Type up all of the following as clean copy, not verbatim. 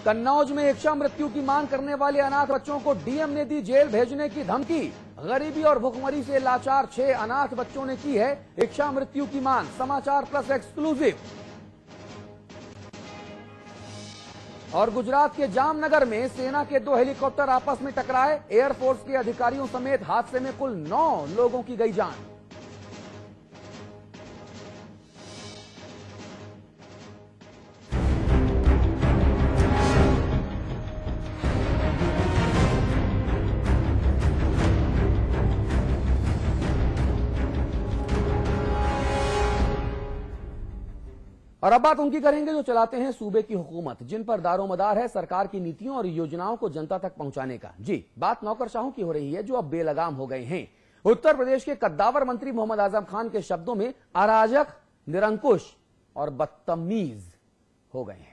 कन्नौज में इच्छा मृत्यु की मांग करने वाले अनाथ बच्चों को डीएम ने दी जेल भेजने की धमकी। गरीबी और भुखमरी से लाचार 6 अनाथ बच्चों ने की है इच्छा मृत्यु की मांग। समाचार प्लस एक्सक्लूसिव। और गुजरात के जामनगर में सेना के 2 हेलीकॉप्टर आपस में टकराए। एयरफोर्स के अधिकारियों समेत हादसे में कुल 9 लोगों की गई जान। और अब बात उनकी करेंगे जो चलाते हैं सूबे की हुकूमत, जिन पर दारोमदार है सरकार की नीतियों और योजनाओं को जनता तक पहुंचाने का। जी, बात नौकरशाहों की हो रही है जो अब बेलगाम हो गए हैं। उत्तर प्रदेश के कद्दावर मंत्री मोहम्मद आजम खान के शब्दों में अराजक, निरंकुश और बदतमीज हो गए हैं।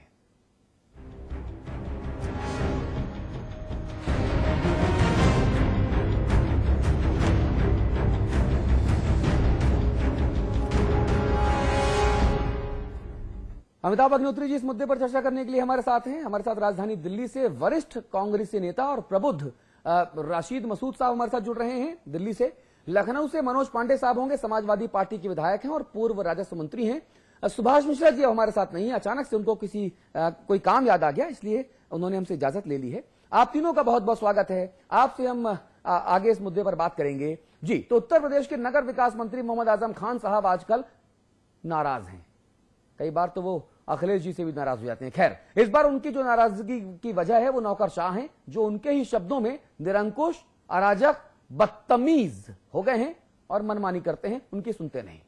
अमिताभ अग्निहोत्री जी इस मुद्दे पर चर्चा करने के लिए हमारे साथ हैं। हमारे साथ राजधानी दिल्ली से वरिष्ठ कांग्रेसी नेता और प्रबुद्ध राशिद मसूद साहब हमारे साथ जुड़ रहे हैं दिल्ली से। लखनऊ से मनोज पांडे साहब होंगे, समाजवादी पार्टी के विधायक हैं और पूर्व राजस्व मंत्री हैं। सुभाष मिश्रा जी हमारे साथ नहीं है, अचानक से उनको कोई काम याद आ गया, इसलिए उन्होंने हमसे इजाजत ले ली है। आप तीनों का बहुत बहुत स्वागत है। आपसे हम आगे इस मुद्दे पर बात करेंगे। जी, तो उत्तर प्रदेश के नगर विकास मंत्री मोहम्मद आजम खान साहब आजकल नाराज हैं। कई बार तो वो अखिलेश जी से भी नाराज हो जाते हैं। खैर, इस बार उनकी जो नाराजगी की वजह है वो नौकरशाह हैं, जो उनके ही शब्दों में निरंकुश, अराजक, बदतमीज हो गए हैं और मनमानी करते हैं। उनकी सुनते नहीं।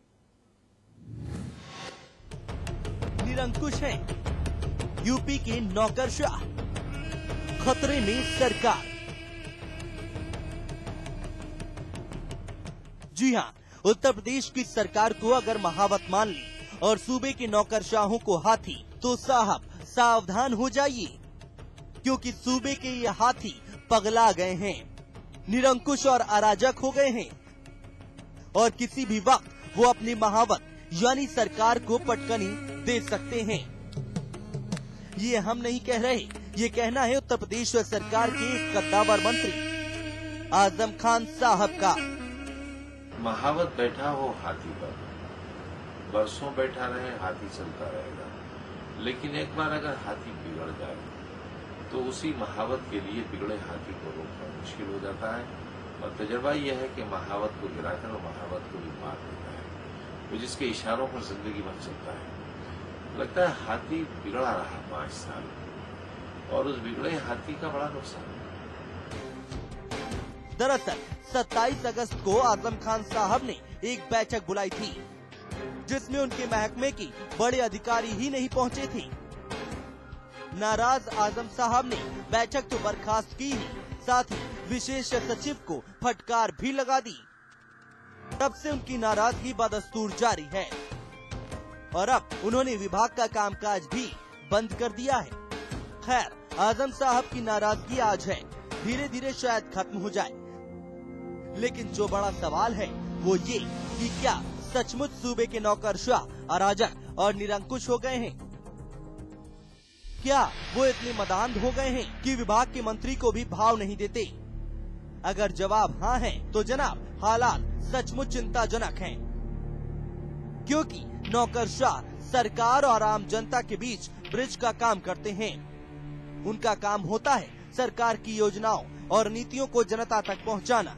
निरंकुश है यूपी के नौकरशाह, खतरे में सरकार। जी हां, उत्तर प्रदेश की सरकार को अगर महावत मान ली और सूबे के नौकरशाहों को हाथी, तो साहब सावधान हो जाइए, क्योंकि सूबे के ये हाथी पगला गए हैं, निरंकुश और अराजक हो गए हैं और किसी भी वक्त वो अपनी महावत यानी सरकार को पटकनी दे सकते हैं। ये हम नहीं कह रहे, ये कहना है उत्तर प्रदेश सरकार के कद्दावर मंत्री आजम खान साहब का। महावत बैठा हो हाथी पर, बरसों बैठा रहे हाथी चलता रहेगा, लेकिन एक बार अगर हाथी बिगड़ जाए तो उसी महावत के लिए बिगड़े हाथी को रोकना मुश्किल हो जाता है। और तजर्बा यह है कि महावत को गिराकर और महावत को भी मार देता है, वो जिसके इशारों पर जिंदगी भर चलता है। लगता है हाथी बिगड़ा रहा 5 साल और उस बिगड़े हाथी का बड़ा नुकसान। दरअसल 27 अगस्त को आजम खान साहब ने एक बैठक बुलाई थी, जिसमें उनके महकमे की बड़े अधिकारी ही नहीं पहुंचे थे। नाराज आजम साहब ने बैठक तो बर्खास्त की ही, साथ ही विशेष सचिव को फटकार भी लगा दी। तब से उनकी नाराजगी बदस्तूर जारी है और अब उन्होंने विभाग का कामकाज भी बंद कर दिया है। खैर, आजम साहब की नाराजगी आज है, धीरे धीरे शायद खत्म हो जाए, लेकिन जो बड़ा सवाल है वो ये कि क्या सचमुच सूबे के नौकरशाह अराजक और निरंकुश हो गए हैं? क्या वो इतने मदांध हो गए हैं कि विभाग के मंत्री को भी भाव नहीं देते? अगर जवाब हाँ है तो जनाब हालात सचमुच चिंताजनक हैं, क्योंकि नौकरशाह सरकार और आम जनता के बीच ब्रिज का काम करते हैं। उनका काम होता है सरकार की योजनाओं और नीतियों को जनता तक पहुंचाना।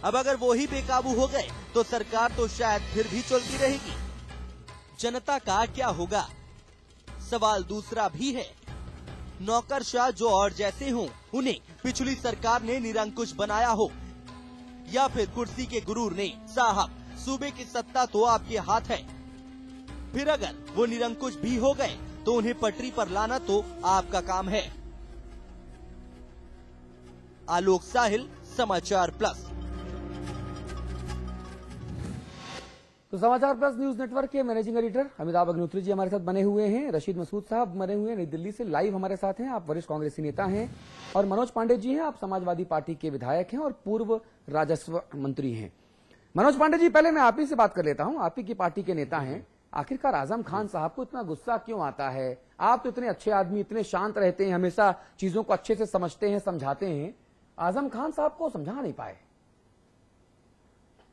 अब अगर वो ही बेकाबू हो गए तो सरकार तो शायद फिर भी चलती रहेगी। जनता का क्या होगा? सवाल दूसरा भी है, नौकरशाह जो और जैसे हों, उन्हें पिछली सरकार ने निरंकुश बनाया हो या फिर कुर्सी के गुरूर ने। साहब, सूबे की सत्ता तो आपके हाथ है, फिर अगर वो निरंकुश भी हो गए तो उन्हें पटरी पर लाना तो आपका काम है। आलोक साहिल, समाचार प्लस। तो समाचार प्लस न्यूज नेटवर्क के मैनेजिंग एडिटर अमिताभ अग्निहोत्री जी हमारे साथ बने हुए हैं। रशीद मसूद साहब बने हुए हैं नई दिल्ली से, लाइव हमारे साथ हैं। आप वरिष्ठ कांग्रेसी नेता हैं। और मनोज पांडे जी हैं, आप समाजवादी पार्टी के विधायक हैं और पूर्व राजस्व मंत्री हैं। मनोज पांडे जी, पहले मैं आप ही से बात कर लेता हूं, आप ही की पार्टी के नेता हैं। आखिरकार आजम खान साहब को इतना गुस्सा क्यों आता है? आप तो इतने अच्छे आदमी, इतने शांत रहते हैं, हमेशा चीजों को अच्छे से समझते हैं, समझाते हैं, आजम खान साहब को समझा नहीं पाए।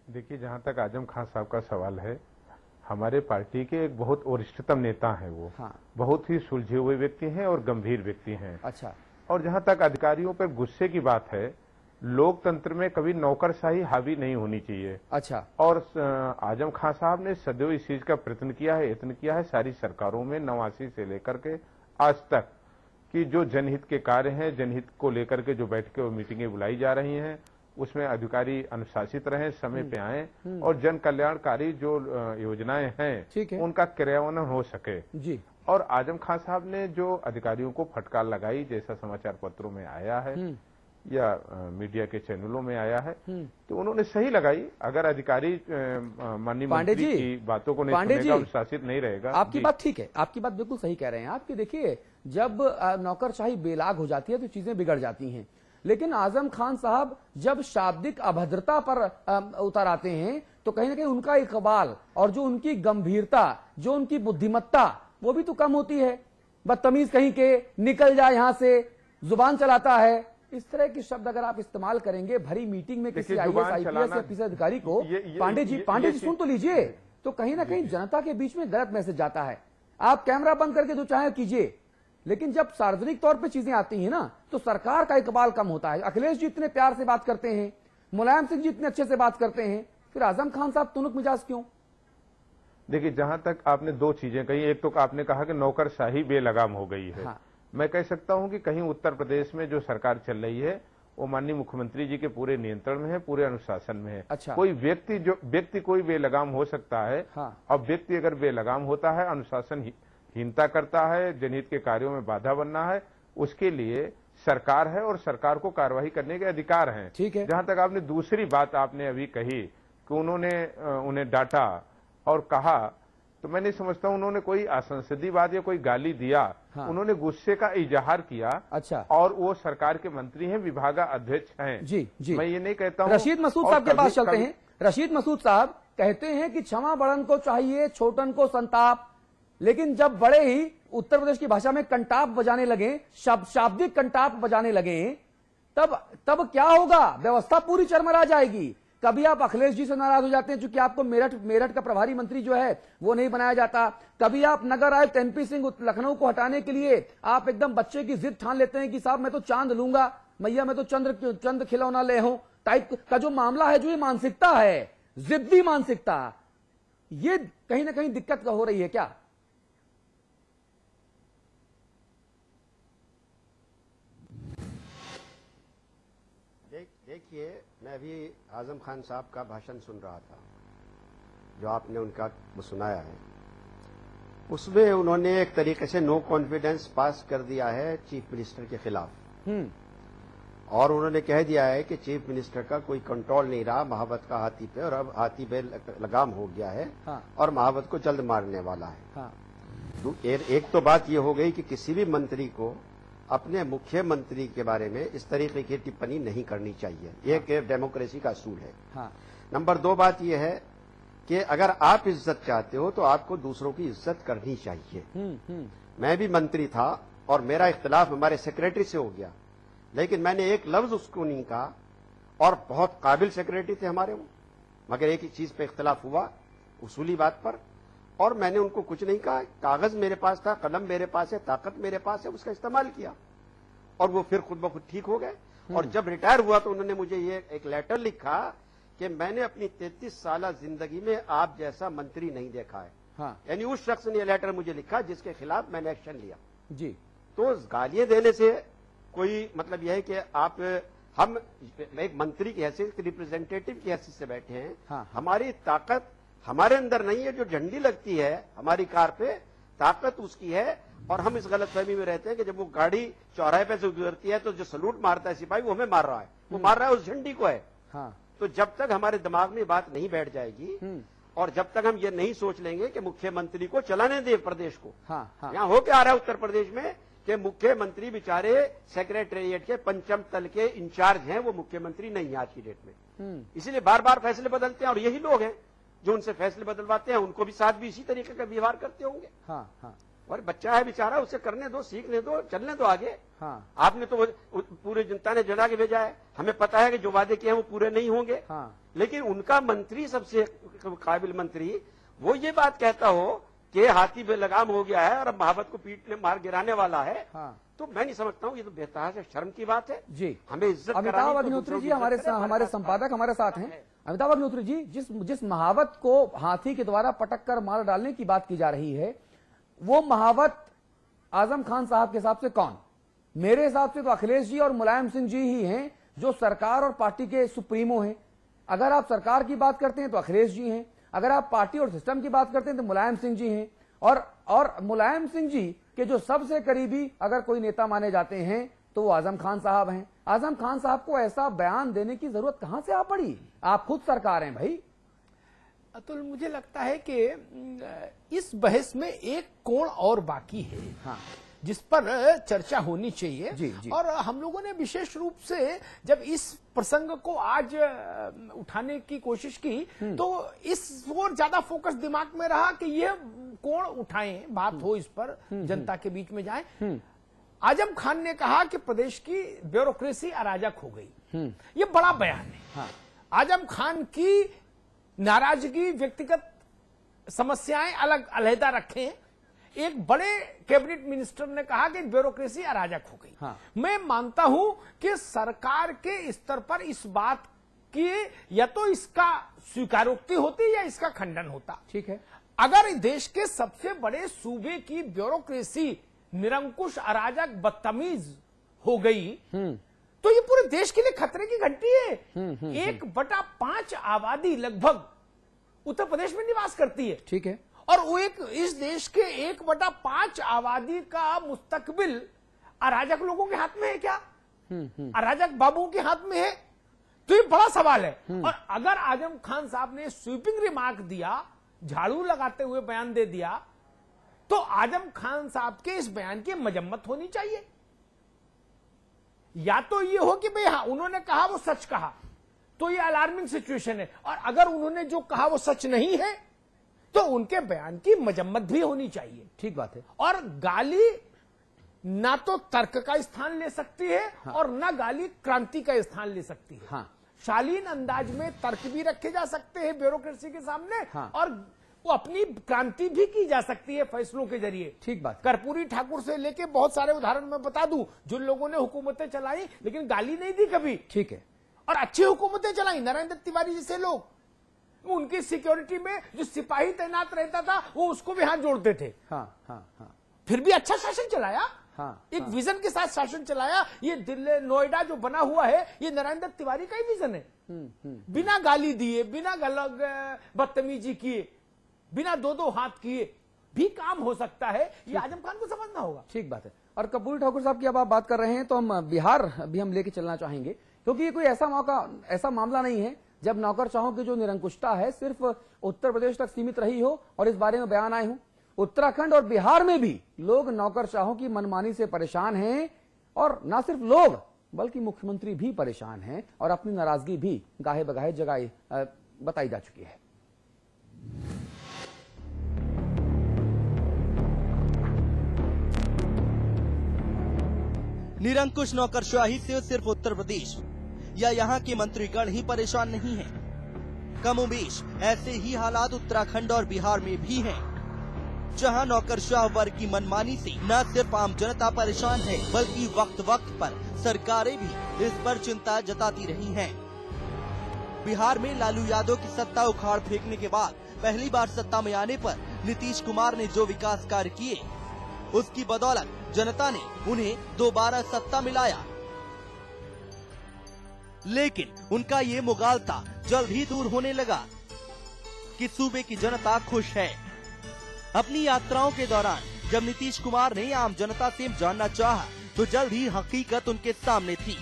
देखिए, जहां तक आजम खान साहब का सवाल है, हमारे पार्टी के एक बहुत वरिष्ठतम नेता हैं वो। हाँ। बहुत ही सुलझे हुए व्यक्ति हैं और गंभीर व्यक्ति हैं। अच्छा। और जहां तक अधिकारियों पर गुस्से की बात है, लोकतंत्र में कभी नौकरशाही हावी नहीं होनी चाहिए। अच्छा। और आजम खान साहब ने सदैव इस चीज का प्रयत्न किया है, यत्न किया है सारी सरकारों में 89 से लेकर के आज तक कि जो जनहित के कार्य हैं, जनहित को लेकर के जो बैठकें और मीटिंगें बुलाई जा रही हैं, उसमें अधिकारी अनुशासित रहें, समय पे आएं और जन कल्याणकारी जो योजनाएं हैं उनका क्रियान्वयन हो सके जी। और आजम खान साहब ने जो अधिकारियों को फटकार लगाई, जैसा समाचार पत्रों में आया है या मीडिया के चैनलों में आया है, तो उन्होंने सही लगाई। अगर अधिकारी माननीय मंत्री की बातों को नहीं सुनेगा, अनुशासित नहीं रहेगा। आपकी बात ठीक है, आपकी बात बिल्कुल सही कह रहे हैं। आपकी देखिए, जब नौकरशाही बेलाग हो जाती है तो चीजें बिगड़ जाती हैं। लेकिन आजम खान साहब जब शाब्दिक अभद्रता पर उतर आते हैं तो कहीं ना कहीं उनका इकबाल और जो उनकी गंभीरता, जो उनकी बुद्धिमत्ता, वो भी तो कम होती है। बदतमीज कहीं के, निकल जाए यहां से, जुबान चलाता है, इस तरह के शब्द अगर आप इस्तेमाल करेंगे भरी मीटिंग में किसी IAS IPS या किसी अधिकारी को, पांडे जी सुन तो लीजिए, तो कहीं ना कहीं जनता के बीच में गलत मैसेज जाता है। आप कैमरा बंद करके जो चाहे कीजिए, लेकिन जब सार्वजनिक तौर पे चीजें आती हैं ना, तो सरकार का इकबाल कम होता है। अखिलेश जी इतने प्यार से बात करते हैं, मुलायम सिंह जी इतने अच्छे से बात करते हैं, फिर आजम खान साहब तुनुक मिजाज क्यों? देखिए, जहां तक आपने दो चीजें कही, एक तो आपने कहा कि नौकरशाही बेलगाम हो गई है। हाँ। मैं कह सकता हूं कि कहीं उत्तर प्रदेश में जो सरकार चल रही है वो माननीय मुख्यमंत्री जी के पूरे नियंत्रण में है, पूरे अनुशासन में है। अच्छा। कोई व्यक्ति कोई बेलगाम हो सकता है। हाँ। अब व्यक्ति अगर बेलगाम होता है, अनुशासनहीनता करता है, जनहित के कार्यों में बाधा बनना है, उसके लिए सरकार है और सरकार को कार्रवाई करने के अधिकार हैं। ठीक है। जहां तक आपने दूसरी बात आपने अभी कही कि उन्होंने उन्हें डांटा और कहा, तो मैं नहीं समझता उन्होंने कोई असंसदीय बात या कोई गाली दिया। हाँ। उन्होंने गुस्से का इजहार किया। अच्छा। और वो सरकार के मंत्री हैं, विभागाध्यक्ष हैं। जी। मैं ये नहीं कहता हूं। रशीद मसूद साहब के पास चलते हैं। रशीद मसूद साहब कहते हैं कि क्षमा बड़न को चाहिए, छोटन को संताप, लेकिन जब बड़े ही उत्तर प्रदेश की भाषा में कंटाप बजाने लगे, शाब्दिक कंटाप बजाने लगे, तब क्या होगा? व्यवस्था पूरी चरमरा जाएगी। कभी आप अखिलेश जी से नाराज हो जाते हैं क्योंकि आपको मेरठ का प्रभारी मंत्री जो है वो नहीं बनाया जाता। कभी आप नगर आयुक्त NP सिंह लखनऊ को हटाने के लिए आप एकदम बच्चे की जिद ठान लेते हैं कि साहब मैं तो चांद लूंगा, मैया मैं तो चंद खिलौना ले हूं टाइप का जो मामला है, जो ये मानसिकता है, जिद्दी मानसिकता, ये कहीं ना कहीं दिक्कत हो रही है क्या? देखिए, मैं अभी आजम खान साहब का भाषण सुन रहा था जो आपने उनका सुनाया है। उसमें उन्होंने एक तरीके से नो कॉन्फिडेंस पास कर दिया है चीफ मिनिस्टर के खिलाफ। और उन्होंने कह दिया है कि चीफ मिनिस्टर का कोई कंट्रोल नहीं रहा महावत का हाथी पे, और अब हाथी पे लगाम हो गया है। हाँ। और महावत को जल्द मारने वाला है। हाँ। एक तो बात यह हो गई कि किसी भी मंत्री को अपने मुख्यमंत्री के बारे में इस तरीके की टिप्पणी नहीं करनी चाहिए। हाँ। एक डेमोक्रेसी का असूल है। हाँ। नंबर 2 बात यह है कि अगर आप इज्जत चाहते हो तो आपको दूसरों की इज्जत करनी चाहिए। मैं भी मंत्री था और मेरा इख्तिलाफ हमारे सेक्रेटरी से हो गया, लेकिन मैंने एक लफ्ज उसको नहीं कहा, और बहुत काबिल सेक्रेटरी थे हमारे वो, मगर एक ही चीज पे इख्तिलाफ हुआ, उसूली बात पर, और मैंने उनको कुछ नहीं कहा। कागज मेरे पास था, कलम मेरे पास है, ताकत मेरे पास है, उसका इस्तेमाल किया और वो फिर खुद ब खुद ठीक हो गए। और जब रिटायर हुआ तो उन्होंने मुझे ये एक लेटर लिखा कि मैंने अपनी 33 साल जिंदगी में आप जैसा मंत्री नहीं देखा है। हाँ। यानी उस शख्स ने लेटर मुझे लिखा जिसके खिलाफ मैंने एक्शन लिया। जी। तो गालियां देने से कोई मतलब यह है कि हम एक मंत्री की हैसियत, रिप्रेजेंटेटिव की हैसियत से बैठे हैं। हाँ। हमारी ताकत हमारे अंदर नहीं है। जो झंडी लगती है हमारी कार पे, ताकत उसकी है। और हम इस गलतफहमी में रहते हैं कि जब वो गाड़ी चौराहे पे से गुजरती है तो जो सलूट मारता है सिपाही, वो हमें मार रहा है, वो मार रहा है उस झंडी को है। हाँ। तो जब तक हमारे दिमाग में बात नहीं बैठ जाएगी और जब तक हम ये नहीं सोच लेंगे कि मुख्यमंत्री को चलाने दे प्रदेश को। हाँ। हाँ। यहाँ होके आ रहा है उत्तर प्रदेश में कि मुख्यमंत्री बेचारे सेक्रेटेरिएट के पंचम तल के इंचार्ज हैं, वो मुख्यमंत्री नहीं है आज की डेट में। इसलिए बार बार फैसले बदलते हैं और यही लोग हैं जो उनसे फैसले बदलवाते हैं उनको भी साथ भी इसी तरीके का व्यवहार करते होंगे। हाँ हाँ और बच्चा है बेचारा, उसे करने दो, सीखने दो, चलने दो आगे। हाँ आपने तो पूरी जनता ने जला के भेजा है, हमें पता है कि जो वादे किए हैं वो पूरे नहीं होंगे। हाँ। लेकिन उनका मंत्री, सबसे काबिल मंत्री, वो ये बात कहता हो कि हाथी पे लगाम हो गया है और अब महावत को पीटने मार गिराने वाला है। हाँ। तो मैं नहीं समझता हूँ, ये तो बेतहाशा से शर्म की बात है जी। हमें इज्जत अमिताभ अग्निहोत्री जी हमारे संपादक हमारे साथ हैं। अमिताभ अग्निहोत्री जी, जिस महावत को हाथी के द्वारा पटक कर मार डालने की बात की जा रही है, वो महावत आजम खान साहब के हिसाब से कौन? मेरे हिसाब से तो अखिलेश जी और मुलायम सिंह जी ही हैं जो सरकार और पार्टी के सुप्रीमो हैं। अगर आप सरकार की बात करते हैं तो अखिलेश जी हैं, अगर आप पार्टी और सिस्टम की बात करते हैं तो मुलायम सिंह जी हैं, और मुलायम सिंह जी के जो सबसे करीबी अगर कोई नेता माने जाते हैं तो वो आजम खान साहब हैं। आजम खान साहब को ऐसा बयान देने की जरूरत कहां से आ पड़ी? आप खुद सरकार हैं भाई। अतुल, मुझे लगता है कि इस बहस में एक कोण और बाकी है, हाँ, जिस पर चर्चा होनी चाहिए। जी, जी। और हम लोगों ने विशेष रूप से जब इस प्रसंग को आज उठाने की कोशिश की तो इस और ज्यादा फोकस दिमाग में रहा कि ये कोण उठाएं, बात हो इस पर, जनता के बीच में जाएं। आजम खान ने कहा कि प्रदेश की ब्यूरोक्रेसी अराजक हो गई। ये बड़ा बयान है। हाँ। आजम खान की नाराजगी, व्यक्तिगत समस्याएं अलग अलहदा रखें, एक बड़े कैबिनेट मिनिस्टर ने कहा कि ब्यूरोक्रेसी अराजक हो गई। हाँ। मैं मानता हूं कि सरकार के स्तर पर इस बात की या तो इसका स्वीकारोक्ति होती या इसका खंडन होता। ठीक है। अगर देश के सबसे बड़े सूबे की ब्यूरोक्रेसी निरंकुश, अराजक, बदतमीज हो गई तो ये पूरे देश के लिए खतरे की घंटी है। 1/5 आबादी लगभग उत्तर प्रदेश में निवास करती है। ठीक है। और वो इस देश के 1/5 आबादी का मुस्तकबिल अराजक लोगों के हाथ में है क्या? अराजक बाबुओं के हाथ में है? तो ये बड़ा सवाल है। और अगर आजम खान साहब ने स्वीपिंग रिमार्क दिया, झाड़ू लगाते हुए बयान दे दिया, तो आजम खान साहब के इस बयान की मजम्मत होनी चाहिए। या तो ये हो कि भाई हाँ, उन्होंने कहा वो सच कहा, तो ये अलार्मिंग सिचुएशन है। और अगर उन्होंने जो कहा वो सच नहीं है तो उनके बयान की मजम्मत भी होनी चाहिए। ठीक बात है। और गाली ना तो तर्क का स्थान ले सकती है, हाँ, और ना गाली क्रांति का स्थान ले सकती है। हाँ। शालीन अंदाज में तर्क भी रखे जा सकते हैं ब्यूरोक्रेसी के सामने, हाँ, और वो अपनी क्रांति भी की जा सकती है फैसलों के जरिए। ठीक बात। कर्पूरी ठाकुर से लेके बहुत सारे उदाहरण मैं बता दूं, जिन लोगों ने हुकूमतें चलाई लेकिन गाली नहीं दी कभी। ठीक है। और अच्छी हुकूमतें चलाई, नारायण दत्त तिवारी जैसे लोग, उनकी सिक्योरिटी में जो सिपाही तैनात रहता था वो उसको भी हाथ जोड़ते थे। हाँ, हाँ, हाँ। फिर भी अच्छा शासन चलाया। हाँ, एक हाँ, विजन के साथ शासन चलाया। ये दिल्ली, नोएडा जो बना हुआ है, ये नारायण दत्त तिवारी का ही विजन है। बिना गाली दिए, बिना बदतमीजी किए, बिना दो हाथ किए भी काम हो सकता है। ये आजम खान को समझना होगा। ठीक बात है। और कर्पूरी ठाकुर साहब की अब आप बात कर रहे हैं तो हम बिहार भी हम लेके चलना चाहेंगे, क्योंकि ये कोई ऐसा मामला नहीं है जब नौकरशाहों की जो निरंकुशता है सिर्फ उत्तर प्रदेश तक सीमित रही हो और इस बारे में बयान आए हों। उत्तराखंड और बिहार में भी लोग नौकरशाहों की मनमानी से परेशान हैं, और न सिर्फ लोग बल्कि मुख्यमंत्री भी परेशान हैं और अपनी नाराजगी भी गाहे बगाहे जगह बताई जा चुकी है। निरंकुश नौकरशाही से सिर्फ उत्तर प्रदेश या यहाँ के मंत्रीगण ही परेशान नहीं हैं। कमोबेश ऐसे ही हालात उत्तराखंड और बिहार में भी हैं, जहाँ नौकरशाह वर्ग की मनमानी से न सिर्फ आम जनता परेशान है बल्कि वक्त वक्त पर सरकारें भी इस पर चिंता जताती रही हैं। बिहार में लालू यादव की सत्ता उखाड़ फेंकने के बाद पहली बार सत्ता में आने पर नीतीश कुमार ने जो विकास कार्य किए, उसकी बदौलत जनता ने उन्हें दोबारा सत्ता में लाया। लेकिन उनका ये मुगालता जल्द ही दूर होने लगा कि सूबे की जनता खुश है। अपनी यात्राओं के दौरान जब नीतीश कुमार ने आम जनता से जानना चाहा तो जल्द ही हकीकत उनके सामने थी।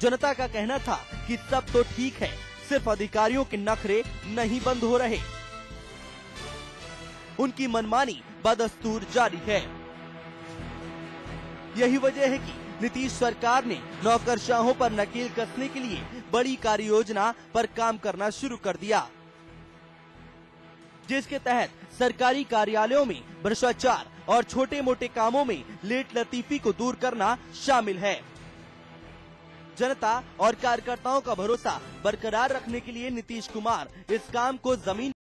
जनता का कहना था कि सब तो ठीक है, सिर्फ अधिकारियों के नखरे नहीं बंद हो रहे, उनकी मनमानी बदस्तूर जारी है। यही वजह है कि नीतीश सरकार ने नौकरशाहों पर नकेल कसने के लिए बड़ी कार्य योजना पर काम करना शुरू कर दिया। जिसके तहत सरकारी कार्यालयों में भ्रष्टाचार और छोटे मोटे कामों में लेट लतीफी को दूर करना शामिल है। जनता और कार्यकर्ताओं का भरोसा बरकरार रखने के लिए नीतीश कुमार इस काम को जमीन